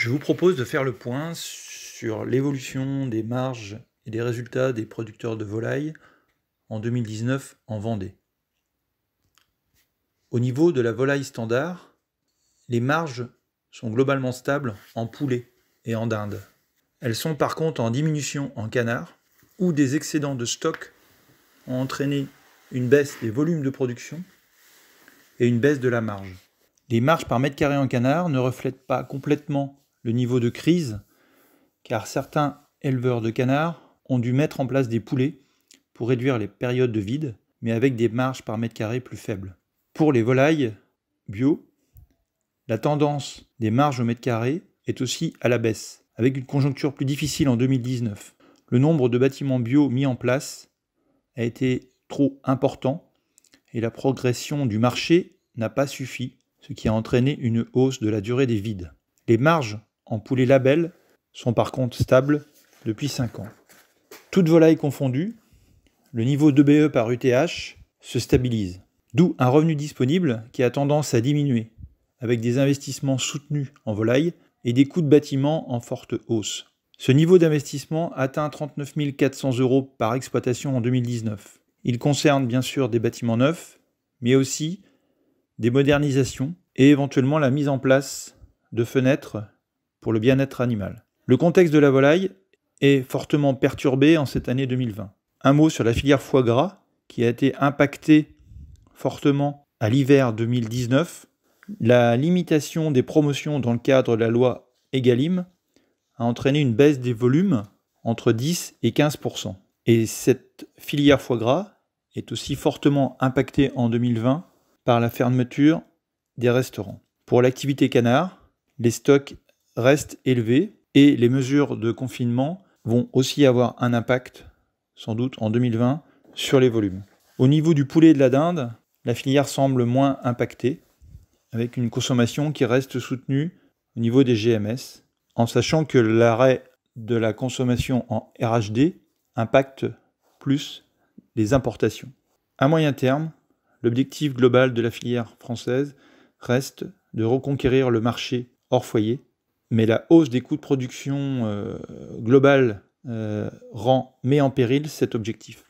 Je vous propose de faire le point sur l'évolution des marges et des résultats des producteurs de volailles en 2019 en Vendée. Au niveau de la volaille standard, les marges sont globalement stables en poulet et en dinde. Elles sont par contre en diminution en canard, où des excédents de stock ont entraîné une baisse des volumes de production et une baisse de la marge. Les marges par mètre carré en canard ne reflètent pas complètement le niveau de crise, car certains éleveurs de canards ont dû mettre en place des poulets pour réduire les périodes de vide, mais avec des marges par mètre carré plus faibles. Pour les volailles bio, la tendance des marges au mètre carré est aussi à la baisse, avec une conjoncture plus difficile en 2019. Le nombre de bâtiments bio mis en place a été trop important et la progression du marché n'a pas suffi, ce qui a entraîné une hausse de la durée des vides. Les marges en poulet label sont par contre stables depuis 5 ans. Toutes volailles confondues, le niveau d'EBE par UTH se stabilise, d'où un revenu disponible qui a tendance à diminuer, avec des investissements soutenus en volaille et des coûts de bâtiment en forte hausse. Ce niveau d'investissement atteint 39 400 € par exploitation en 2019. Il concerne bien sûr des bâtiments neufs, mais aussi des modernisations et éventuellement la mise en place de fenêtres pour le bien-être animal. Le contexte de la volaille est fortement perturbé en cette année 2020. Un mot sur la filière foie gras qui a été impactée fortement à l'hiver 2019. La limitation des promotions dans le cadre de la loi Egalim a entraîné une baisse des volumes entre 10 et 15%. Et cette filière foie gras est aussi fortement impactée en 2020 par la fermeture des restaurants. Pour l'activité canard, les stocks restent élevés et les mesures de confinement vont aussi avoir un impact, sans doute en 2020, sur les volumes. Au niveau du poulet et de la dinde, la filière semble moins impactée, avec une consommation qui reste soutenue au niveau des GMS, en sachant que l'arrêt de la consommation en RHD impacte plus les importations. À moyen terme, l'objectif global de la filière française reste de reconquérir le marché hors foyer, mais la hausse des coûts de production globale met en péril cet objectif.